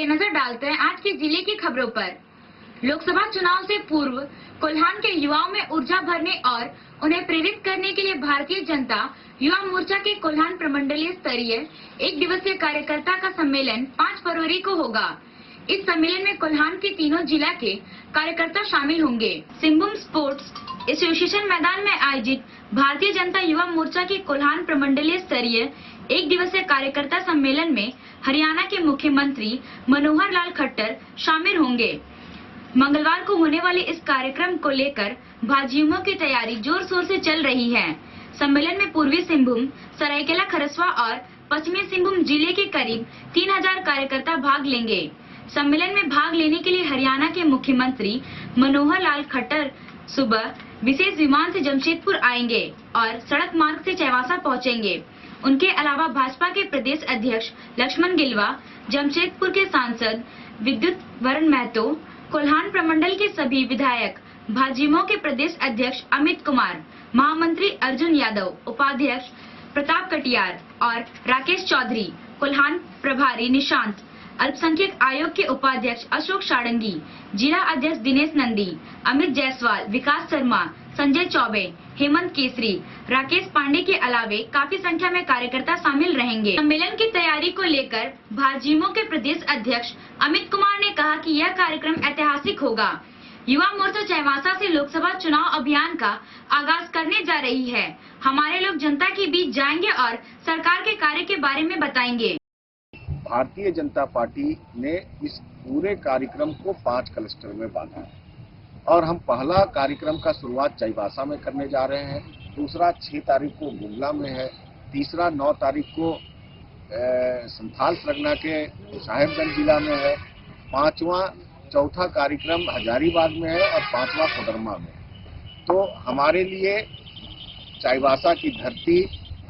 आइए नजर डालते हैं आज के जिले की खबरों पर। लोकसभा चुनाव से पूर्व कोल्हान के युवाओं में ऊर्जा भरने और उन्हें प्रेरित करने के लिए भारतीय जनता युवा मोर्चा के कोल्हान प्रमंडलीय स्तरीय 1 दिवसीय कार्यकर्ता का सम्मेलन 5 फरवरी को होगा। इस सम्मेलन में कोल्हान के तीनों जिला के कार्यकर्ता शामिल होंगे। सिंहभूम स्पोर्ट्स एसोसिएशन मैदान में आयोजित भारतीय जनता युवा मोर्चा के कोल्हान प्रमंडलीय स्तरीय 1 दिवसीय कार्यकर्ता सम्मेलन में हरियाणा के मुख्यमंत्री मनोहर लाल खट्टर शामिल होंगे। मंगलवार को होने वाले इस कार्यक्रम को लेकर भाजयुमो की तैयारी जोर शोर से चल रही है। सम्मेलन में पूर्वी सिंहभूम, सरायकेला खरसुआ और पश्चिमी सिंहभूम जिले के करीब 3000 कार्यकर्ता भाग लेंगे। सम्मेलन में भाग लेने के लिए हरियाणा के मुख्यमंत्री मनोहर लाल खट्टर सुबह विशेष विमान से जमशेदपुर आएंगे और सड़क मार्ग से चैवासा पहुंचेंगे। उनके अलावा भाजपा के प्रदेश अध्यक्ष लक्ष्मण गिलवा, जमशेदपुर के सांसद विद्युत वरण महतो, कोल्हान प्रमंडल के सभी विधायक, भाजयुमो के प्रदेश अध्यक्ष अमित कुमार, महामंत्री अर्जुन यादव, उपाध्यक्ष प्रताप कटियार और राकेश चौधरी, कोल्हान प्रभारी निशांत, अल्पसंख्यक आयोग के उपाध्यक्ष अशोक सारंगी, जिला अध्यक्ष दिनेश नंदी, अमित जायसवाल, विकास शर्मा, संजय चौबे, हेमंत केसरी, राकेश पांडे के अलावे काफी संख्या में कार्यकर्ता शामिल रहेंगे। सम्मेलन की तैयारी को लेकर भाजयुमो के प्रदेश अध्यक्ष अमित कुमार ने कहा कि यह कार्यक्रम ऐतिहासिक होगा। युवा मोर्चा चैवासा से लोकसभा चुनाव अभियान का आगाज करने जा रही है। हमारे लोग जनता के बीच जाएंगे और सरकार के कार्य के बारे में बताएंगे। भारतीय जनता पार्टी ने इस पूरे कार्यक्रम को 5 क्लस्टर में बांटा है और हम पहला कार्यक्रम का शुरुआत चैवासा में करने जा रहे हैं, दूसरा 6 तारीख को गुमला में है, तीसरा 9 तारीख को संथाल सरगना के साहेबगंज जिला में है, चौथा कार्यक्रम हजारीबाग में है और 5वां कोडरमा में। तो हमारे लिए चैवासा की धरती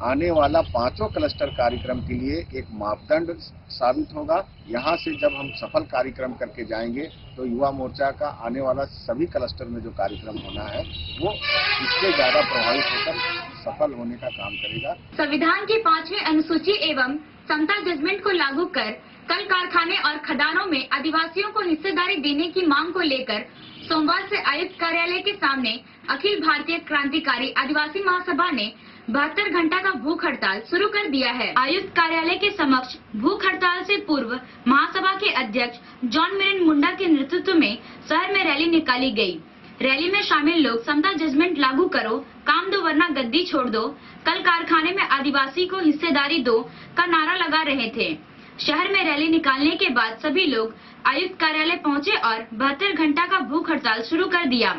आने वाला 5 क्लस्टर कार्यक्रम के लिए एक मापदंड साबित होगा। यहाँ से जब हम सफल कार्यक्रम करके जाएंगे तो युवा मोर्चा का आने वाला सभी क्लस्टर में जो कार्यक्रम होना है वो इससे ज्यादा प्रभावित होकर सफल होने का काम करेगा। संविधान की 5वीं अनुसूची एवं समता जजमेंट को लागू कर कल कारखाने और खदानों में आदिवासियों को हिस्सेदारी देने की मांग को लेकर सोमवार से आयुक्त कार्यालय के सामने अखिल भारतीय क्रांतिकारी आदिवासी महासभा ने 72 घंटा का भूख हड़ताल शुरू कर दिया है। आयुक्त कार्यालय के समक्ष भूख हड़ताल से पूर्व महासभा के अध्यक्ष जॉन मिरेन मुंडा के नेतृत्व में शहर में रैली निकाली गई। रैली में शामिल लोग समता जजमेंट लागू करो, काम दो वरना गद्दी छोड़ दो, कल कारखाने में आदिवासी को हिस्सेदारी दो का नारा लगा रहे थे। शहर में रैली निकालने के बाद सभी लोग आयुक्त कार्यालय पहुंचे और 72 घंटा का भूख हड़ताल शुरू कर दिया।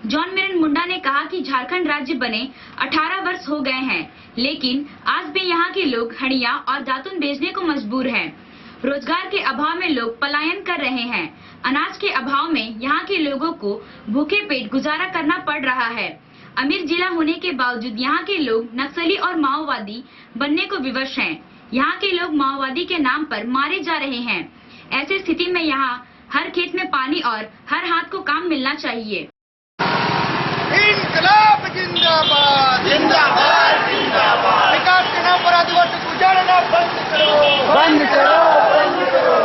जॉन मिरेन मुंडा ने कहा कि झारखंड राज्य बने 18 वर्ष हो गए हैं, लेकिन आज भी यहाँ के लोग हड़िया और दातुन बेचने को मजबूर हैं। रोजगार के अभाव में लोग पलायन कर रहे हैं। अनाज के अभाव में यहाँ के लोगों को भूखे पेट गुजारा करना पड़ रहा है। अमीर जिला होने के बावजूद यहाँ के लोग नक्सली और माओवादी बनने को विवश हैं। यहाँ के लोग माओवादी के नाम पर मारे जा रहे हैं। ऐसी स्थिति में यहाँ हर खेत में पानी और हर हाथ को काम मिलना चाहिए। इंकलाब जिंदाबाद, जिंदाबाद, जिंदाबाद। विकास के नाम पर आदिवासी को उजाड़ना बंद करो, बंद करो, बंद करो।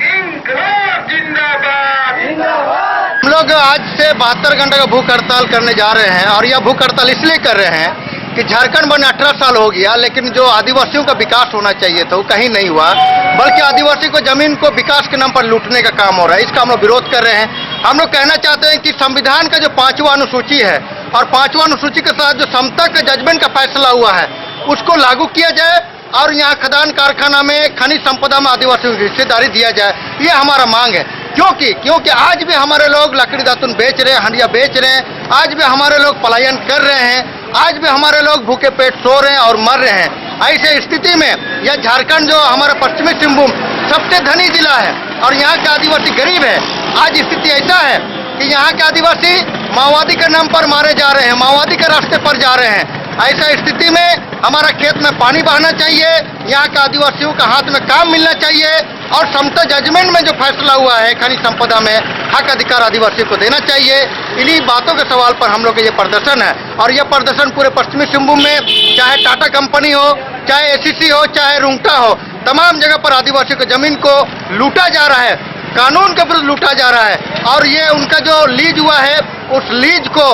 इंकलाब जिंदाबाद, जिंदाबाद। हम लोग आज से 72 घंटे का भूख हड़ताल करने जा रहे हैं और यह भूख हड़ताल इसलिए कर रहे हैं कि झारखंड बने 18 साल हो गया, लेकिन जो आदिवासियों का विकास होना चाहिए था वो कहीं नहीं हुआ, बल्कि आदिवासी को जमीन को विकास के नाम पर लूटने का काम हो रहा है। इसका हम लोग विरोध कर रहे हैं। हम लोग कहना चाहते हैं कि संविधान का जो 5वां अनुसूची है और 5वां अनुसूची के साथ जो समता का जजमेंट का फैसला हुआ है उसको लागू किया जाए और यहाँ खदान कारखाना में खनिज संपदा में आदिवासियों की हिस्सेदारी दिया जाए। ये हमारा मांग है। क्योंकि आज भी हमारे लोग लकड़ी दातुन बेच रहे हैं, हंडिया बेच रहे हैं, आज भी हमारे लोग पलायन कर रहे हैं, आज भी हमारे लोग भूखे पेट सो रहे हैं और मर रहे हैं। ऐसे स्थिति में यह झारखंड जो हमारा पश्चिमी सिंहभूम सबसे धनी जिला है और यहाँ के आदिवासी गरीब है। आज स्थिति ऐसा है कि यहाँ के आदिवासी माओवादी के नाम पर मारे जा रहे हैं, माओवादी के रास्ते पर जा रहे हैं। ऐसा स्थिति में हमारा खेत में पानी बहना चाहिए, यहाँ के आदिवासियों का हाथ में काम मिलना चाहिए और समता जजमेंट में जो फैसला हुआ है खनिज संपदा में हक अधिकार आदिवासी को देना चाहिए। इन्हीं बातों के सवाल पर हम लोग का ये प्रदर्शन है। और यह प्रदर्शन पूरे पश्चिमी सिंहभूम में, चाहे टाटा कंपनी हो, चाहे एसीसी हो, चाहे रुंगटा हो, तमाम जगह पर आदिवासियों की जमीन को लूटा जा रहा है, कानून के विरुद्ध लूटा जा रहा है। और ये उनका जो लीज हुआ है, उस लीज को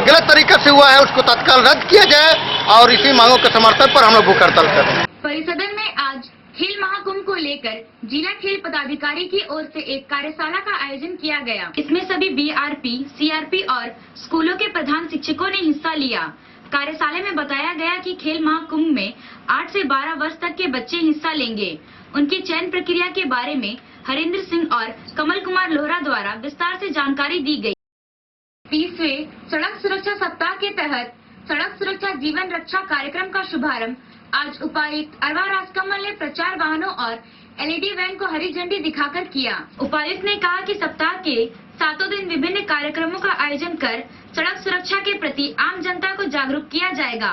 गलत तरीके से हुआ है, उसको तत्काल रद्द किया जाए। और इसी मांगों के समर्थन पर हम लोग भूख हड़ताल कर रहे हैं। परिसदन में आज खेल महाकुंभ को लेकर जिला खेल पदाधिकारी की ओर से एक कार्यशाला का आयोजन किया गया। इसमें सभी बीआरपी, सीआरपी और स्कूलों के प्रधान शिक्षकों ने हिस्सा लिया। कार्यशाला में बताया गया कि खेल महाकुंभ में 8 से 12 वर्ष तक के बच्चे हिस्सा लेंगे। उनकी चयन प्रक्रिया के बारे में हरेंद्र सिंह और कमल कुमार लोहरा द्वारा विस्तार से जानकारी दी गई। 30वें सड़क सुरक्षा सप्ताह के तहत सड़क सुरक्षा जीवन रक्षा कार्यक्रम का शुभारंभ आज उपायुक्त अरवा राजकमल ने प्रचार वाहनों और एलईडी वैन को हरी झंडी दिखाकर किया। उपायुक्त ने कहा कि सप्ताह के 7 दिन विभिन्न कार्यक्रमों का आयोजन कर सड़क सुरक्षा के प्रति आम जनता को जागरूक किया जाएगा।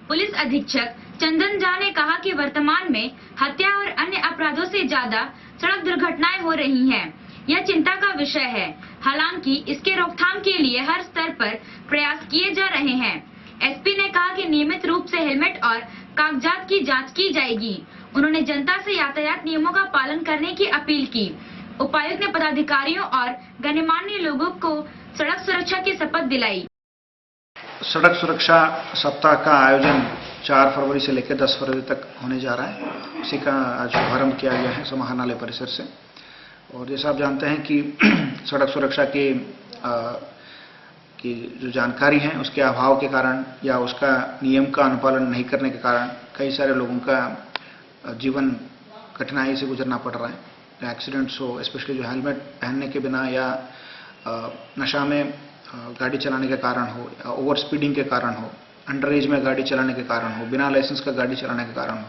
पुलिस अधीक्षक चंदन झा ने कहा कि वर्तमान में हत्या और अन्य अपराधों से ज्यादा सड़क दुर्घटनाएं हो रही हैं। यह चिंता का विषय है। हालांकि इसके रोकथाम के लिए हर स्तर पर प्रयास किए जा रहे हैं। एसपी ने कहा कि नियमित रूप से हेलमेट और कागजात की जांच की जाएगी। उन्होंने जनता से यातायात नियमों का पालन करने की अपील की। उपायुक्त ने पदाधिकारियों और गणमान्य लोगों को सड़क सुरक्षा की शपथ दिलाई। सड़क सुरक्षा सप्ताह का आयोजन 4 फरवरी से लेकर 10 फरवरी तक होने जा रहा है। उसी का आज शुभारंभ किया गया है समाहरणालय परिसर से। और जैसा आप जानते हैं कि सड़क सुरक्षा की जो जानकारी है उसके अभाव के कारण या उसका नियम का अनुपालन नहीं करने के कारण कई सारे लोगों का जीवन कठिनाई से गुजरना पड़ रहा है। एक्सीडेंट्स हो, स्पेशली जो हेलमेट पहनने के बिना या नशा में गाड़ी चलाने के कारण हो, या ओवर स्पीडिंग के कारण हो, अंडर एज में गाड़ी चलाने के कारण हो, बिना लाइसेंस का गाड़ी चलाने के कारण हो,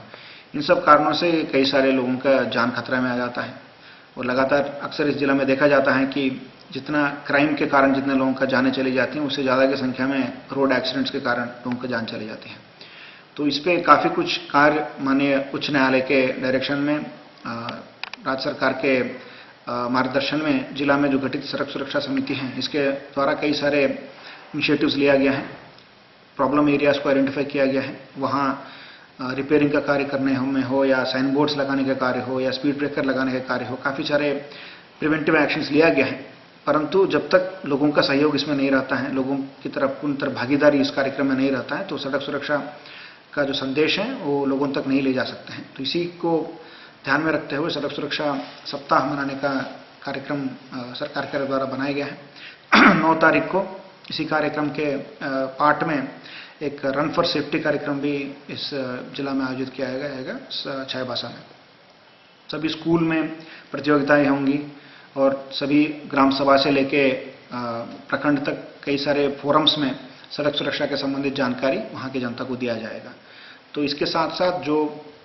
इन सब कारणों से कई सारे लोगों का जान खतरा में आ जाता है। और लगातार अक्सर इस जिला में देखा जाता है कि जितना क्राइम के कारण जितने लोगों का जानें चली जाती हैं, उससे ज़्यादा की संख्या में रोड एक्सीडेंट्स के कारण लोगों का जान चली जाती है। तो इस पर काफ़ी कुछ कार्य माननीय उच्च न्यायालय के डायरेक्शन में, राज्य सरकार के मार्गदर्शन में जिला में जो गठित सड़क सुरक्षा समिति है, इसके द्वारा कई सारे इनिशिएटिव्स लिया गया है। प्रॉब्लम एरियाज को आइडेंटिफाई किया गया है। वहाँ रिपेयरिंग का कार्य करने में हो, या साइन बोर्ड्स लगाने का कार्य हो, या स्पीड ब्रेकर लगाने का कार्य हो, काफ़ी सारे प्रिवेंटिव एक्शंस लिया गया है। परंतु जब तक लोगों का सहयोग इसमें नहीं रहता है, लोगों की तरफ पूर्ण तरह भागीदारी इस कार्यक्रम में नहीं रहता है, तो सड़क सुरक्षा का जो संदेश है वो लोगों तक नहीं ले जा सकते हैं। तो इसी को ध्यान में रखते हुए सड़क सुरक्षा सप्ताह मनाने का कार्यक्रम सरकार के द्वारा बनाया गया है। 9 तारीख को इसी कार्यक्रम के पार्ट में एक रन फॉर सेफ्टी कार्यक्रम भी इस जिला में आयोजित किया जाएगा चाईबासा में। सभी स्कूल में प्रतियोगिताएं होंगी और सभी ग्राम सभा से लेके प्रखंड तक कई सारे फोरम्स में सड़क सुरक्षा के संबंधित जानकारी वहाँ की जनता को दिया जाएगा। तो इसके साथ साथ जो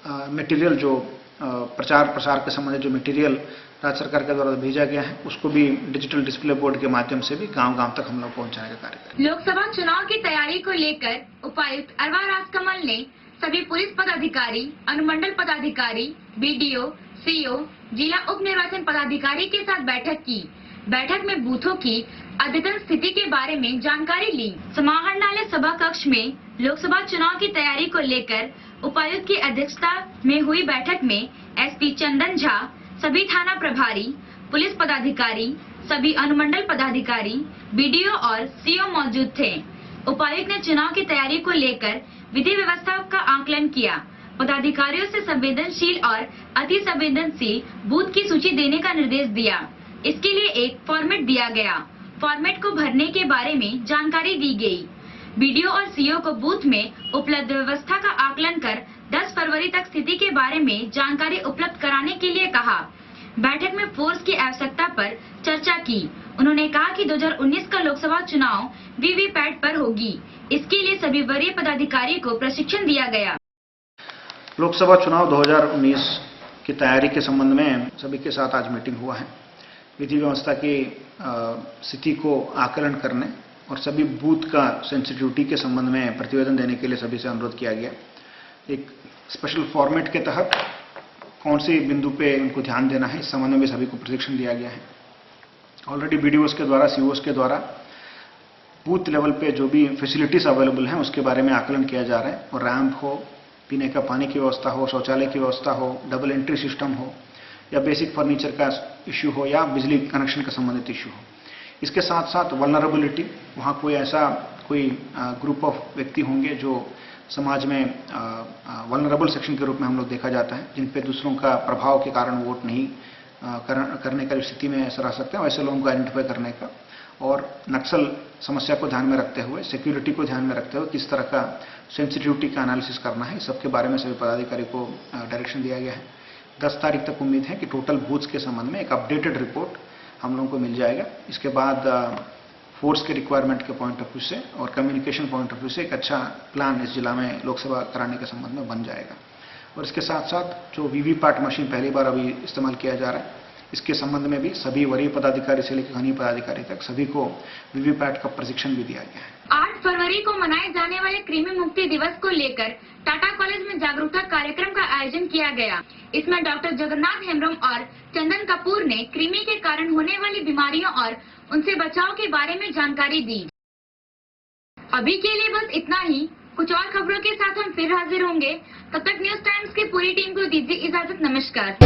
मटेरियल, जो प्रचार प्रसार के संबंधित जो मटेरियल राज्य सरकार के द्वारा भेजा गया है, उसको भी डिजिटल डिस्प्ले बोर्ड के माध्यम से भी गांव-गांव तक हम लोग पहुंचाने का कार्य करेंगे। लोकसभा चुनाव की तैयारी को लेकर उपायुक्त अरवा राजकमल ने सभी पुलिस पदाधिकारी, अनुमंडल पदाधिकारी, बीडीओ, सीओ, जिला उप निर्वाचन पदाधिकारी के साथ बैठक की। बैठक में बूथों की अद्यतन स्थिति के बारे में जानकारी ली। समाहरणालय सभा कक्ष में लोकसभा चुनाव की तैयारी को लेकर उपायुक्त की अध्यक्षता में हुई बैठक में एसपी चंदन झा, सभी थाना प्रभारी, पुलिस पदाधिकारी, सभी अनुमंडल पदाधिकारी, बीडीओ और सीओ मौजूद थे। उपायुक्त ने चुनाव की तैयारी को लेकर विधि व्यवस्था का आकलन किया। पदाधिकारियों से संवेदनशील और अति संवेदनशील बूथ की सूची देने का निर्देश दिया। इसके लिए एक फॉर्मेट दिया गया। फॉर्मेट को भरने के बारे में जानकारी दी गई। बीडीओ और सीओ को बूथ में उपलब्ध व्यवस्था का आकलन कर 10 फरवरी तक स्थिति के बारे में जानकारी उपलब्ध कराने के लिए कहा। बैठक में फोर्स की आवश्यकता पर चर्चा की। उन्होंने कहा कि 2019 का लोकसभा चुनाव वीवीपैट पर होगी। इसके लिए सभी वरीय पदाधिकारी को प्रशिक्षण दिया गया। लोकसभा चुनाव 2019 की तैयारी के संबंध में सभी के साथ आज मीटिंग हुआ है। विधि व्यवस्था की स्थिति को आकलन करने और सभी बूथ का सेंसिटिविटी के संबंध में प्रतिवेदन देने के लिए सभी से अनुरोध किया गया। एक स्पेशल फॉर्मेट के तहत कौन से बिंदु पे उनको ध्यान देना है, इस संबंध में सभी को प्रशिक्षण दिया गया है। ऑलरेडी बीडीओस के द्वारा, सीओस के द्वारा बूथ लेवल पे जो भी फैसिलिटीज अवेलेबल हैं उसके बारे में आकलन किया जा रहा है, और रैंप हो, पीने का पानी की व्यवस्था हो, शौचालय की व्यवस्था हो, डबल एंट्री सिस्टम हो, या बेसिक फर्नीचर का इश्यू हो, या बिजली कनेक्शन का संबंधित इश्यू हो। इसके साथ साथ वल्नरेबिलिटी, वहाँ कोई ग्रुप ऑफ व्यक्ति होंगे जो समाज में वल्नरेबल सेक्शन के रूप में हम लोग देखा जाता है, जिन पे दूसरों का प्रभाव के कारण वोट नहीं करने का स्थिति में ऐसा रह सकते हैं, वैसे लोगों को आइडेंटिफाई करने का, और नक्सल समस्या को ध्यान में रखते हुए, सिक्योरिटी को ध्यान में रखते हुए किस तरह का सेंसिटिविटी का एनालिसिस करना है, इस सबके बारे में सभी पदाधिकारी को डायरेक्शन दिया गया है। 10 तारीख तक उम्मीद है कि टोटल बूथ्स के संबंध में एक अपडेटेड रिपोर्ट हम लोगों को मिल जाएगा। इसके बाद फोर्स के रिक्वायरमेंट के पॉइंट ऑफ व्यू से और कम्युनिकेशन पॉइंट ऑफ व्यू से एक अच्छा प्लान इस जिला में लोकसभा कराने के संबंध में बन जाएगा। और इसके साथ साथ जो वीवीपैट मशीन पहली बार अभी इस्तेमाल किया जा रहा है, इसके संबंध में भी सभी वरीय पदाधिकारी से लेकर घनीय पदाधिकारी तक सभी को वीवीपैट का प्रशिक्षण भी दिया गया है। 8 फरवरी को मनाए जाने वाले कृमि मुक्ति दिवस को लेकर टाटा कॉलेज में जागरूकता कार्यक्रम का आयोजन किया गया। इसमें डॉक्टर जगन्नाथ हेम्ब्रम और चंदन कपूर ने कृमि के कारण होने वाली बीमारियों और उनसे बचाव के बारे में जानकारी दी। अभी के लिए बस इतना ही। कुछ और खबरों के साथ हम फिर हाजिर होंगे। तब तक न्यूज टाइम्स की पूरी टीम को दीजिए इजाजत। नमस्कार।